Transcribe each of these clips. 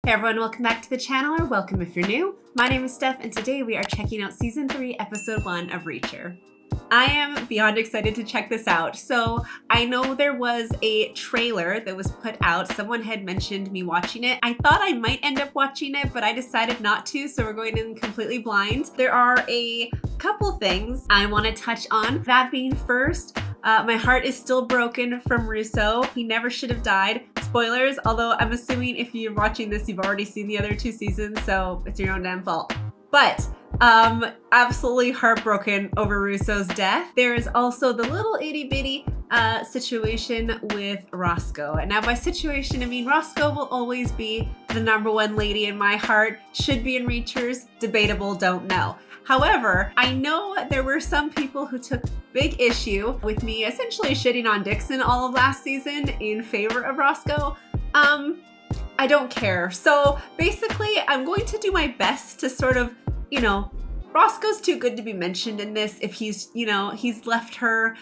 Hey everyone, welcome back to the channel, or welcome if you're new. My name is Steph, and today we are checking out Season 3, Episode 1 of Reacher. I am beyond excited to check this out. So I know there was a trailer that was put out. Someone had mentioned me watching it. I thought I might end up watching it, but I decided not to, so we're going in completely blind. There are a couple things I want to touch on. That being first, my heart is still broken from Russo. He never should have died. Spoilers, although I'm assuming if you're watching this, you've already seen the other 2 seasons, so it's your own damn fault. But absolutely heartbroken over Russo's death. There is also the little itty bitty situation with Roscoe. And now by situation, I mean Roscoe will always be the #1 lady in my heart. Should be in Reacher's, debatable, don't know. However, I know there were some people who took big issue with me essentially shitting on Dixon all of last season in favor of Roscoe. I don't care. So basically, I'm going to do my best to sort of, Roscoe's too good to be mentioned in this if he's, he's left her,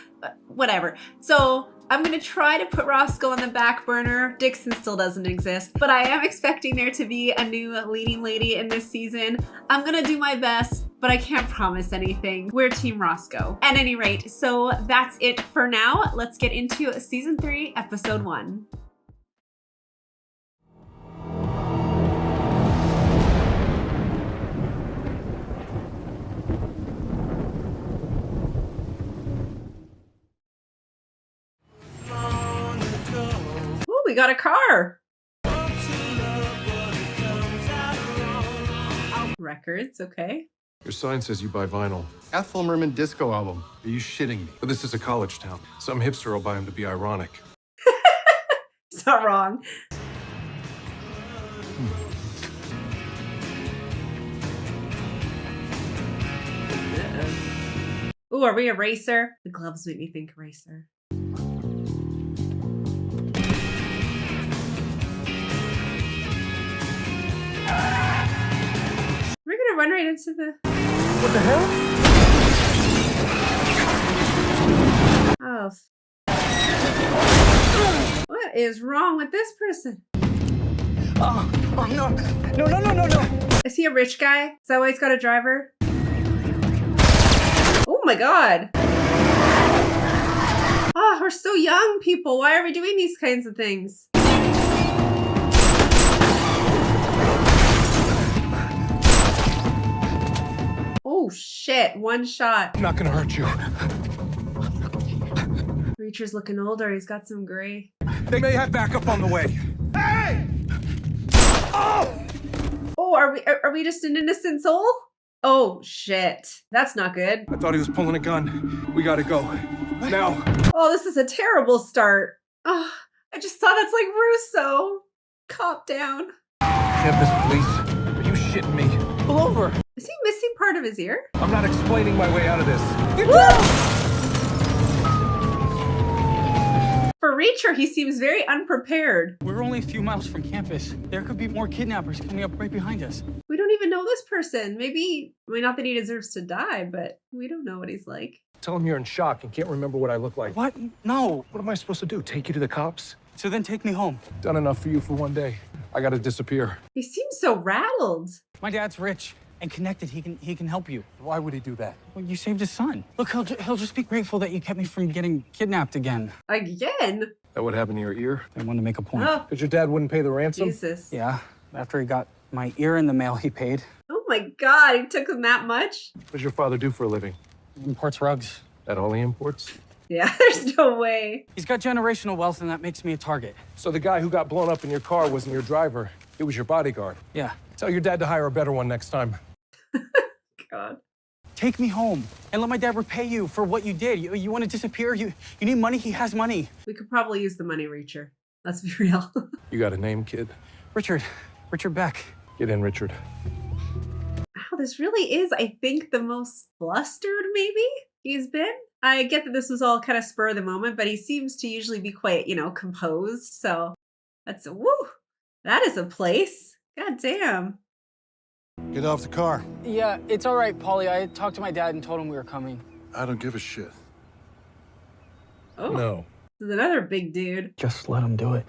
whatever. So I'm going to try to put Roscoe on the back burner. Dixon still doesn't exist, but I am expecting there to be a new leading lady in this season. I'm going to do my best, but I can't promise anything. We're Team Roscoe. At any rate, so that's it for now. Let's get into Season 3, Episode 1. Ooh, we got a car. Records, okay. Your sign says you buy vinyl. Ethel Merman disco album. Are you shitting me? But this is a college town. Some hipster will buy them to be ironic. It's not wrong. Ooh, are we a racer? The gloves make me think racer. We're gonna run right into the... What the hell? Oh. What is wrong with this person? Oh no. No. Is he a rich guy? Is that why he's got a driver? Oh my god. Oh, we're so young, people. Why are we doing these kinds of things? Oh shit, one shot. I'm not gonna hurt you. Reacher's looking older. He's got some gray. They may have backup on the way. Hey! Oh! Oh, are we just an innocent soul? Oh shit. That's not good. I thought he was pulling a gun. We gotta go. Now. Oh, this is a terrible start. Oh, I just thought that's like Russo. Cop down. Campus police. Are you shitting me? Pull over. Is he missing part of his ear? I'm not explaining my way out of this. For Reacher, he seems very unprepared. We're only a few miles from campus. There could be more kidnappers coming up right behind us. We don't even know this person. Maybe, not that he deserves to die, but we don't know what he's like. Tell him you're in shock and can't remember what I look like. What? No. What am I supposed to do? Take you to the cops? So then take me home. Done enough for you for one day. I gotta disappear. He seems so rattled. My dad's rich and connected. He can help you. Why would he do that? Well, you saved his son. Look, he'll just be grateful that you kept me from getting kidnapped again. Again? That would happen to your ear? I wanted to make a point. Oh, Because your dad wouldn't pay the ransom? Jesus. Yeah, after he got my ear in the mail, he paid. Oh my god, he took him that much? What does your father do for a living? He imports rugs. That all he imports? Yeah, there's no way. He's got generational wealth, and that makes me a target. So the guy who got blown up in your car wasn't your driver. It was your bodyguard. Yeah. Tell your dad to hire a better one next time. God. Take me home and let my dad repay you for what you did. You want to disappear? You need money? He has money. We could probably use the money, Reacher. Let's be real. You got a name, kid? Richard Beck. Get in, Richard. Wow, this really is, I think, the most flustered, maybe, he's been. I get that this was all kind of spur of the moment, but he seems to usually be quite, composed. So that's, woo, that is a place. God damn. Get off the car. Yeah, it's all right, Paulie. I talked to my dad and told him we were coming. I don't give a shit. Oh, No, this is another big dude. Just let him do it.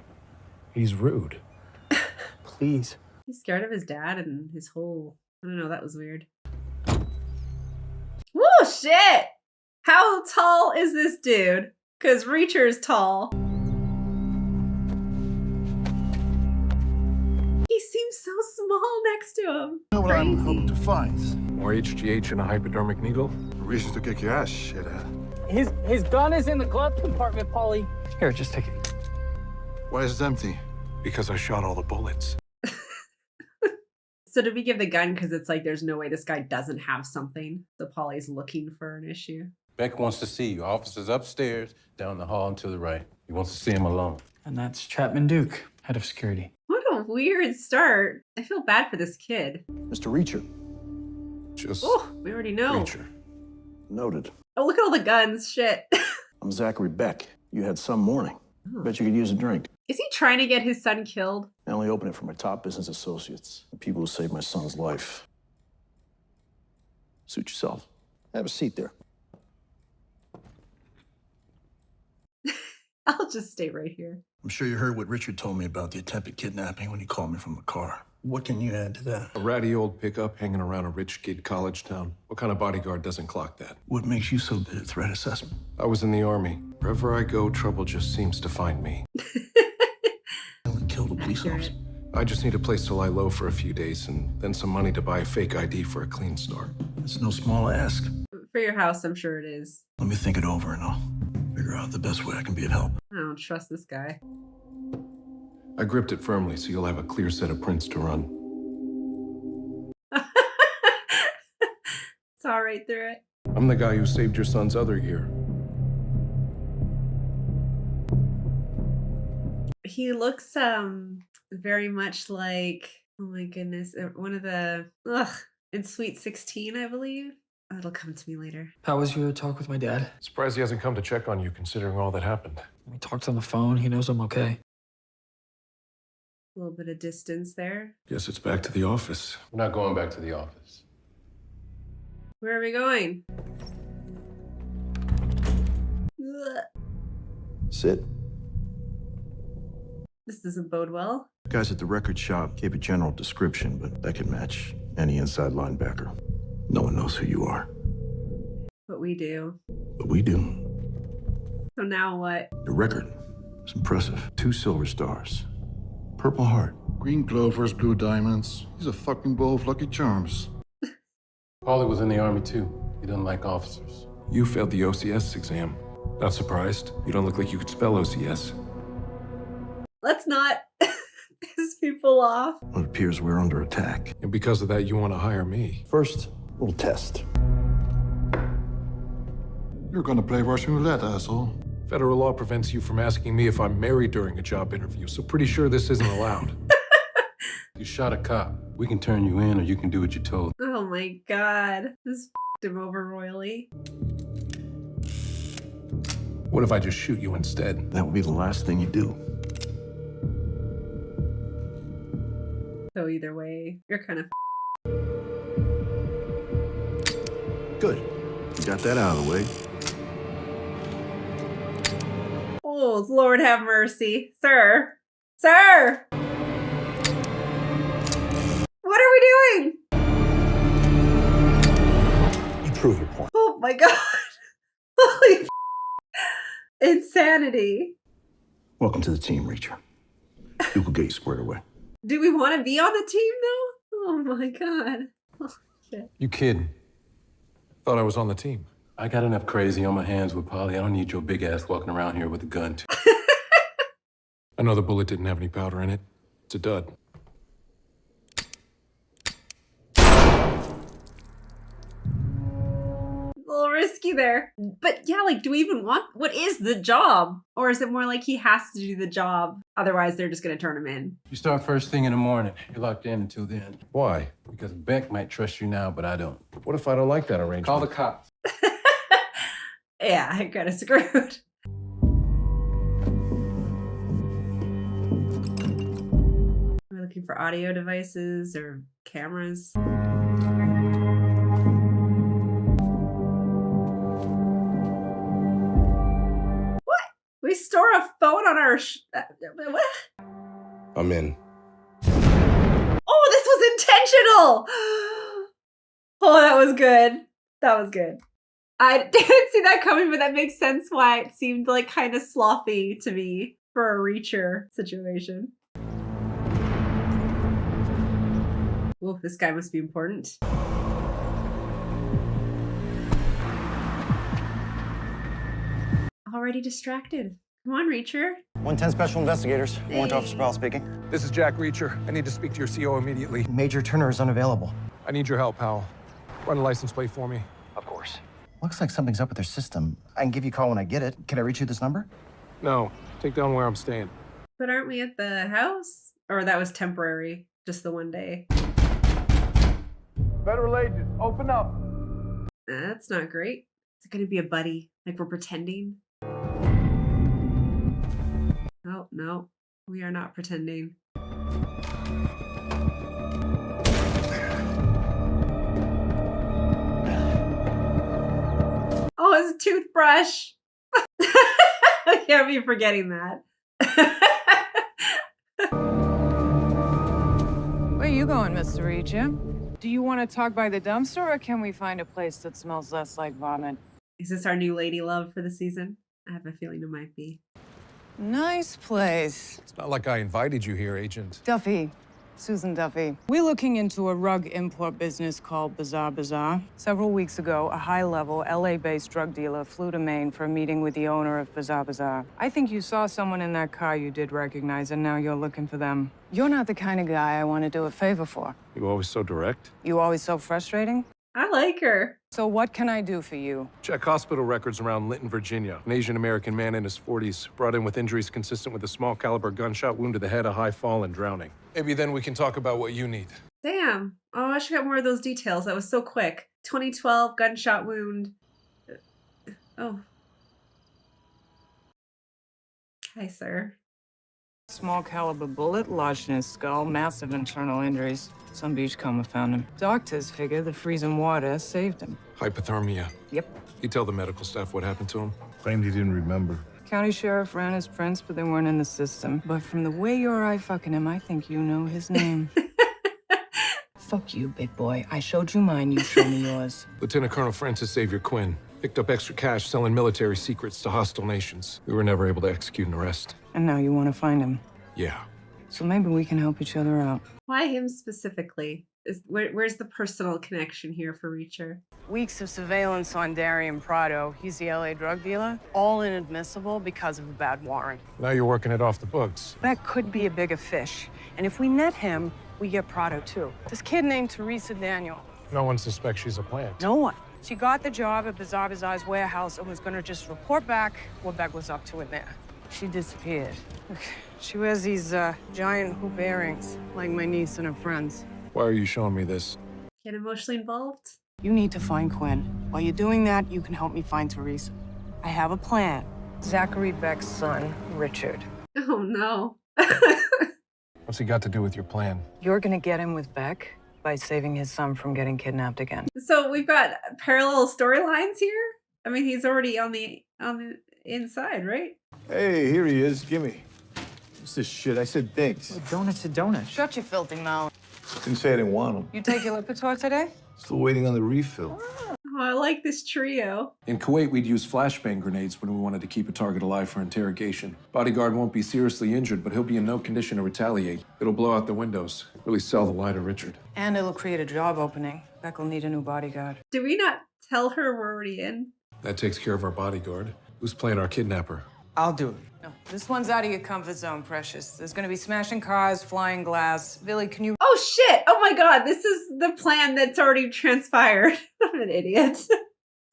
he's rude. Please. He's scared of his dad and his whole... I don't know, that was weird. Whoa, shit! How tall is this dude? Because Reacher is tall. He seems so small next to him. You know what I'm Crazy. hoping to find? More HGH and a hypodermic needle? Reasons to kick your ass, shithead. His gun is in the glove compartment, Paulie. Here, just take it. Why is it empty? Because I shot all the bullets. So did we give the gun because it's like there's no way this guy doesn't have something? So Polly's looking for an issue. Beck wants to see you. Officer's upstairs, down the hall and to the right. He wants to see him alone. And that's Chapman Duke, head of security. What a weird start. I feel bad for this kid. Mr. Reacher. Just Oh, we already know. Reacher. Noted. Oh, look at all the guns. Shit. I'm Zachary Beck. You had some morning. Bet you could use a drink. Is he trying to get his son killed? I only open it for my top business associates, the people who saved my son's life. Suit yourself. Have a seat there. I'll just stay right here. I'm sure you heard what Richard told me about the attempted kidnapping when he called me from the car. What can you add to that? A ratty old pickup hanging around a rich kid college town. What kind of bodyguard doesn't clock that? What makes you so good at threat assessment? I was in the Army. Wherever I go, trouble just seems to find me. We killed a police Accurate. officer. I just need a place to lie low for a few days and then some money to buy a fake ID for a clean start. It's no small ask. For your house, I'm sure it is. Let me think it over and I'll figure out the best way I can be of help. I don't trust this guy. I gripped it firmly so you'll have a clear set of prints to run. Saw right through it. I'm the guy who saved your son's other year. He looks very much like, oh my goodness, one of the in Sweet 16, I believe. Oh, it'll come to me later. How was your talk with my dad? Surprised he hasn't come to check on you considering all that happened. We talked on the phone. He knows I'm okay. A little bit of distance there. Guess it's back to the office. We're not going back to the office. Where are we going? Ugh. Sit. This doesn't bode well. Guys at the record shop gave a general description, but that could match any inside linebacker. No one knows who you are, But we do. but we do. So now what? Your record is impressive. 2 silver stars. Purple Heart. Green clovers, blue diamonds. He's a fucking bowl of Lucky Charms. Paulie was in the Army too. He doesn't like officers. You failed the OCS exam. Not surprised. You don't look like you could spell OCS. Let's not piss people off. It appears we're under attack. And because of that, you want to hire me. First, a little test. You're gonna play Russian roulette, asshole. Federal law prevents you from asking me if I'm married during a job interview, so pretty sure this isn't allowed. You shot a cop. We can turn you in or you can do what you're told. Oh my god. This f***ed him over royally. What if I just shoot you instead? That would be the last thing you do. So either way, you're kind of Good. You got that out of the way. Oh, Lord have mercy. Sir. Sir! What are we doing? You prove your point. Oh my god. Holy insanity. Welcome to the team, Reacher. You will get you squared away. Do we want to be on the team though? Oh my god. Oh, shit. You kidding? Thought I was on the team. I got enough crazy on my hands with Paulie. I don't need your big ass walking around here with a gun too. I know the bullet didn't have any powder in it. It's a dud. A little risky there. But yeah, like, do we even want, what is the job? Or is it more like he has to do the job? Otherwise, they're just going to turn him in. You start first thing in the morning. You're locked in until then. Why? Because Beck might trust you now, but I don't. What if I don't like that arrangement? Call the cops. Yeah, I kind of screwed. Am I looking for audio devices or cameras? What? We store a phone on our what? I'm in. Oh, Oh! Oh, that was good. That was good. I didn't see that coming, but that makes sense why it seemed like kind of sloppy to me for a Reacher situation. Oh, this guy must be important. Already distracted. Come on, Reacher. 110 Special Investigators. Warrant Officer Powell speaking. This is Jack Reacher. I need to speak to your CO immediately. Major Turner is unavailable. I need your help, Powell. Run a license plate for me. Of course. Looks like something's up with their system. I can give you a call when I get it. Can I reach you this number? No, take down where I'm staying. But aren't we at the house? Or that was temporary, just the one day. Federal agents, open up. That's not great. Is it gonna be a buddy? Like we're pretending? Oh, no. We are not pretending. Oh, his toothbrush. I can't be forgetting that. Where you going, Mr. Reacher? Do you want to talk by the dumpster, or can we find a place that smells less like vomit? Is this our new lady love for the season? I have a feeling it might be. Nice place. It's not like I invited you here, Agent. Duffy. Susan Duffy. We're looking into a rug import business called Bazaar. Several weeks ago, a high-level LA-based drug dealer flew to Maine for a meeting with the owner of Bazaar. I think you saw someone in that car you did recognize, and now you're looking for them. You're not the kind of guy I want to do a favor for. You always so direct. You always so frustrating. I like her. So what can I do for you? Check hospital records around Linton, Virginia. An Asian-American man in his 40s, brought in with injuries consistent with a small caliber gunshot wound to the head, a high fall, and drowning. Maybe then we can talk about what you need. Damn. Oh, I should get more of those details. That was so quick. 2012 gunshot wound. Oh. Hi, sir. Small caliber bullet lodged in his skull, massive internal injuries. Some beach coma found him. Doctors figure the freezing water saved him. Hypothermia. Yep. You tell the medical staff what happened to him? Claimed he didn't remember. County sheriff ran his prints, but they weren't in the system. But from the way you're eye-fucking him, I think you know his name. Fuck you, big boy. I showed you mine, you show me yours. Lieutenant Colonel Francis Xavier Quinn picked up extra cash selling military secrets to hostile nations. We were never able to execute an arrest. And now you want to find him. Yeah. So maybe we can help each other out. Why him specifically? Where's the personal connection here for Reacher? Weeks of surveillance on Darian Prado. He's the LA drug dealer. All inadmissible because of a bad warrant. Now you're working it off the books. That could be a bigger fish. And if we net him, we get Prado too. This kid named Teresa Daniel. No one suspects she's a plant. No one. She got the job at Bazaar's warehouse and was gonna just report back what Beck was up to in there. She disappeared. She wears these giant hoop earrings, like my niece and her friends. Why are you showing me this? Get emotionally involved? You need to find Quinn. While you're doing that, you can help me find Teresa. I have a plan. Zachary Beck's son, Richard. Oh, no. What's he got to do with your plan? You're gonna get him with Beck by saving his son from getting kidnapped again. So we've got parallel storylines here? I mean, he's already on the inside, right? Hey, here he is. Gimme. What's this shit? I said thanks. Donut's a donut. Shut your filthy mouth. Didn't say I didn't want him. You take your Lipitor today? Still waiting on the refill. Oh, I like this trio. In Kuwait, we'd use flashbang grenades when we wanted to keep a target alive for interrogation. Bodyguard won't be seriously injured, but he'll be in no condition to retaliate. It'll blow out the windows. Really sell the lie to Richard. And it'll create a job opening. Beck will need a new bodyguard. Did we not tell her we're already in? That takes care of our bodyguard. Who's playing our kidnapper? I'll do it. No, this one's out of your comfort zone, Precious. There's gonna be smashing cars, flying glass. Billy, can you... Oh, shit! Oh my god, this is the plan that's already transpired. I'm an idiot.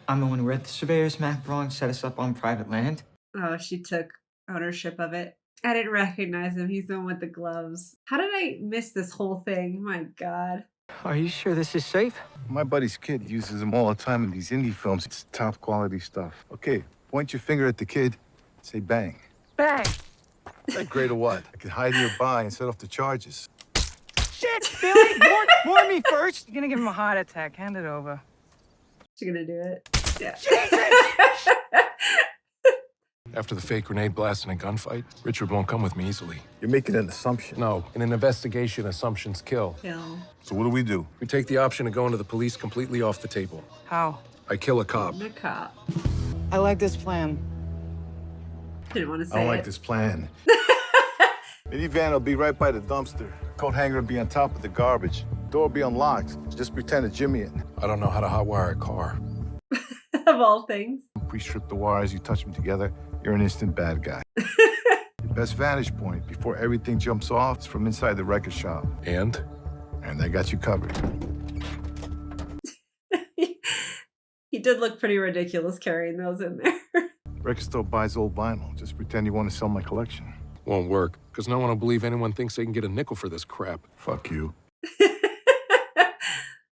I'm the one who read the surveyor's map wrong, set us up on private land. Oh, she took ownership of it. I didn't recognize him. He's the one with the gloves. How did I miss this whole thing? My god. Are you sure this is safe? My buddy's kid uses them all the time in these indie films. It's top quality stuff. Okay, point your finger at the kid, say bang. Bang! Is that great or what? I could hide nearby and set off the charges. Shit, Billy! warn me first! You're gonna give him a heart attack. Hand it over. She's gonna do it. Yeah. After the fake grenade blast and a gunfight, Richard won't come with me easily. You're making an assumption. No, in an investigation, assumptions kill. Kill. So what do? We take the option of going to the police completely off the table. How? I kill a cop. The cop. I like this plan. Didn't want to say I don't it. like this plan. Minivan will be right by the dumpster. Coat hanger will be on top of the garbage. Door will be unlocked. Just pretend to jimmy it. I don't know how to hotwire a car. Of all things. Pre-strip the wires, you touch them together, you're an instant bad guy. Your best vantage point before everything jumps off is from inside the record shop. And? And they got you covered. He did look pretty ridiculous carrying those in there. Record store buys old vinyl. Just pretend you want to sell my collection. Won't work, because no one will believe anyone thinks they can get a nickel for this crap. Fuck you.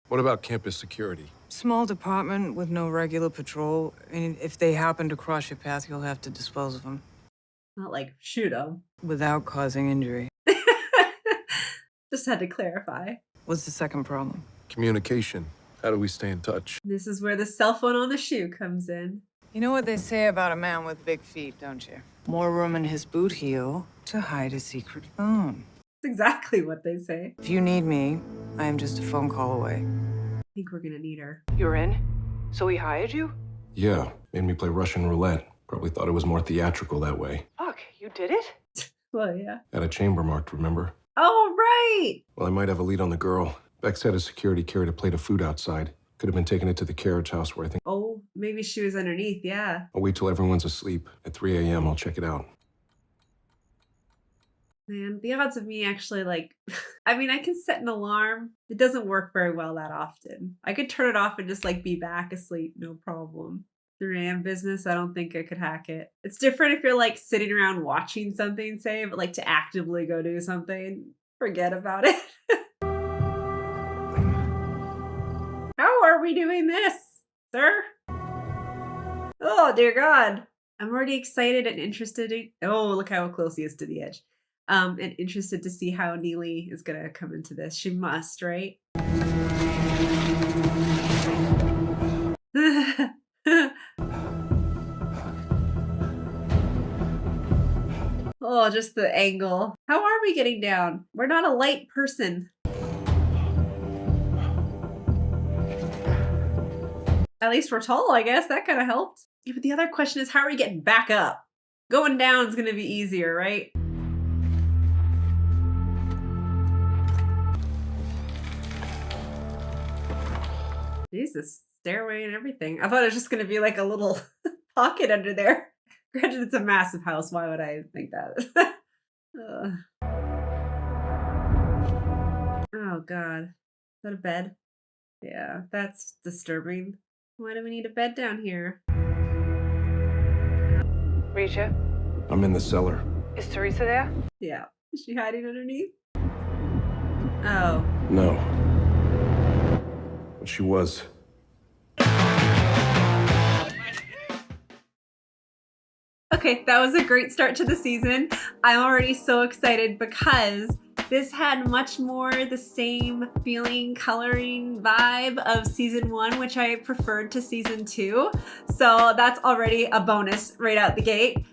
What about campus security? Small department with no regular patrol. And if they happen to cross your path, you'll have to dispose of them Not like shoot him. without causing injury. Just had to clarify. What's the second problem? Communication. How do we stay in touch? This is where the cell phone on the shoe comes in. You know what they say about a man with big feet, don't you? More room in his boot heel to hide a secret phone. That's exactly what they say. If you need me, I am just a phone call away. I think we're gonna need her. You're in? So he hired you? Yeah, made me play Russian roulette. Probably thought it was more theatrical that way. Fuck, you did it? Well, yeah. Had a chamber marked, remember? Oh, right! Well, I might have a lead on the girl. Beck said a security carried a plate of food outside. Could have been taking it to the carriage house where I think... Oh, maybe she was underneath, yeah. I'll wait till everyone's asleep. At 3 a.m., I'll check it out. Man, the odds of me actually, like... I mean, I can set an alarm. It doesn't work very well that often. I could turn it off and just, like, be back asleep, no problem. 3 a.m. business, I don't think I could hack it. It's different if you're, like, sitting around watching something, say, but, like, to actively go do something, forget about it. How are we doing this, sir? Oh, dear God. I'm already excited and interested in... Oh, look how close he is to the edge. And interested to see how Neely is going to come into this. She must, right? Oh, just the angle. How are we getting down? We're not a light person. At least we're tall, I guess. That kind of helped. Yeah, but the other question is, how are we getting back up? Going down is going to be easier, right? Jesus, stairway and everything. I thought it was just going to be like a little pocket under there. Granted, it's a massive house. Why would I think that? Oh, God. Is that a bed? Yeah, that's disturbing. Why do we need a bed down here? Risha, I'm in the cellar. is Teresa there? Yeah. Is she hiding underneath? Oh. No. But she was. Okay, that was a great start to the season. I'm already so excited because this had much more the same feeling, coloring vibe of season 1, which I preferred to season 2. So that's already a bonus right out the gate.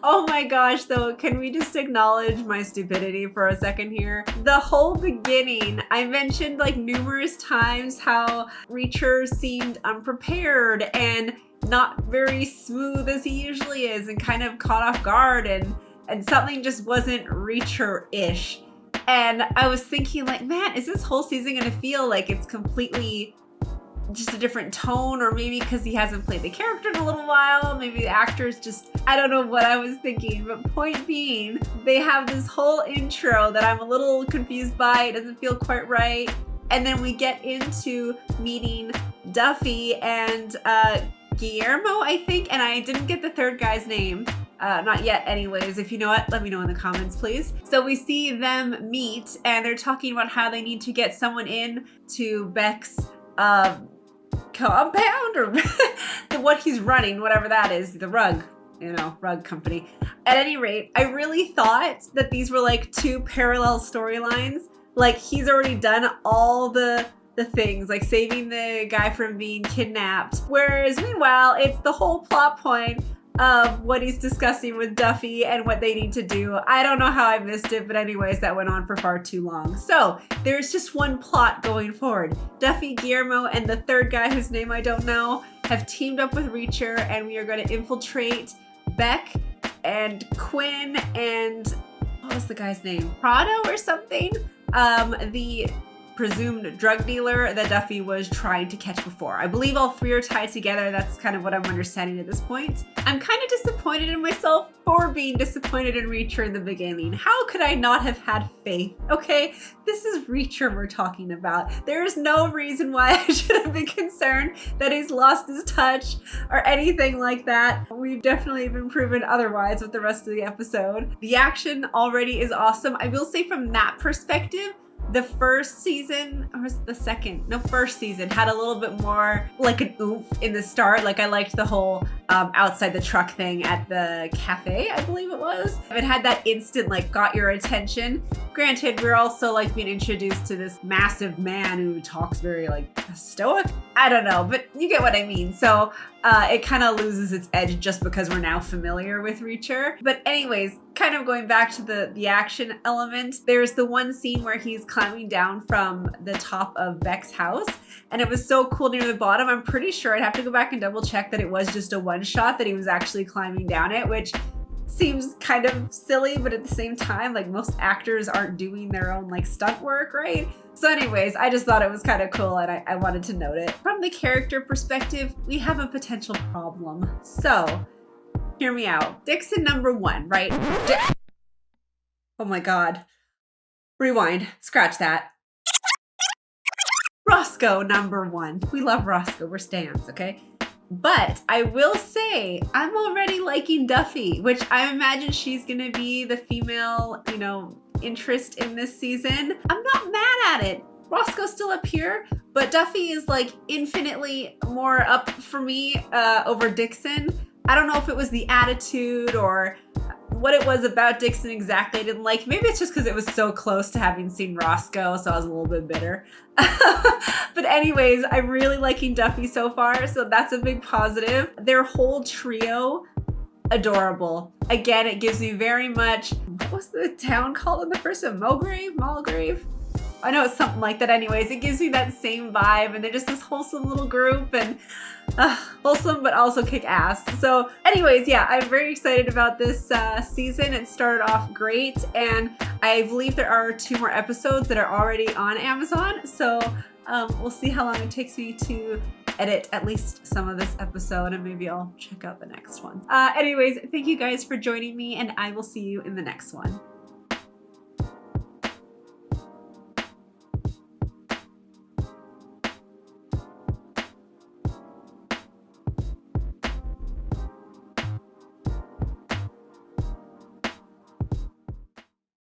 Oh my gosh, though, can we just acknowledge my stupidity for a second here? The whole beginning, I mentioned like numerous times how Reacher seemed unprepared and not very smooth as he usually is and kind of caught off guard and something just wasn't Reacher-ish. And I was thinking like, man, is this whole season gonna feel like it's completely just a different tone, or maybe because he hasn't played the character in a little while, maybe the actors just, I don't know what I was thinking, but point being, they have this whole intro that I'm a little confused by, it doesn't feel quite right, and then we get into meeting Duffy and Guillermo, I think, and I didn't get the third guy's name. Not yet anyways. If you know it, let me know in the comments, please. So we see them meet, and they're talking about how they need to get someone in to Beck's compound, or what he's running, whatever that is, the rug, rug company. At any rate, I really thought that these were like two parallel storylines. Like he's already done all the things, like saving the guy from being kidnapped. Whereas meanwhile, it's the whole plot point of what he's discussing with Duffy and what they need to do. I don't know how I missed it, but anyways, that went on for far too long. So there's just one plot going forward. Duffy, Guillermo, and the third guy whose name I don't know have teamed up with Reacher, and we are going to infiltrate Beck and Quinn and what was the guy's name? Prado or something? The presumed drug dealer that Duffy was trying to catch before. I believe all three are tied together. That's kind of what I'm understanding at this point. I'm kind of disappointed in myself for being disappointed in Reacher in the beginning. How could I not have had faith? Okay, this is Reacher we're talking about. There is no reason why I should have been concerned that he's lost his touch or anything like that. We've definitely been proven otherwise with the rest of the episode. The action already is awesome. I will say from that perspective, the first season, or was it the second? No, first season had a little bit more like an oomph in the start. Like I liked the whole outside the truck thing at the cafe, I believe it was. It had that instant like got your attention. Granted, we're also like being introduced to this massive man who talks very like stoic. I don't know, but you get what I mean. So it kind of loses its edge just because we're now familiar with Reacher. But anyways, kind of going back to the action element, there's the one scene where he's climbing down from the top of Beck's house, and it was so cool near the bottom. I'm pretty sure I'd have to go back and double check that it was just a one shot that he was actually climbing down it, which seems kind of silly, but at the same time, like most actors aren't doing their own like stunt work, right? So anyways, I just thought it was kind of cool and I wanted to note it. From the character perspective, we have a potential problem. So hear me out. Dixon number one, right? Oh my God. Rewind, scratch that. Roscoe number one. We love Roscoe, we're stans, okay? But I will say, I'm already liking Duffy, which I imagine she's gonna be the female, interest in this season. I'm not mad at it. Roscoe's still up here, but Duffy is like infinitely more up for me over Dixon. I don't know if it was the attitude or what it was about Dixon exactly I didn't like. Maybe it's just because it was so close to having seen Roscoe, so I was a little bit bitter. But anyways, I'm really liking Duffy so far, so that's a big positive. Their whole trio, adorable. Again, it gives me very much, what was the town called in the first one? Mulgrave? I know it's something like that. Anyways, it gives me that same vibe, and they're just this wholesome little group, and wholesome but also kick ass. So anyways, yeah, I'm very excited about this season. It started off great, and I believe there are 2 more episodes that are already on Amazon. So we'll see how long it takes me to edit at least some of this episode, and maybe I'll check out the next one. Anyways, thank you guys for joining me, and I will see you in the next one.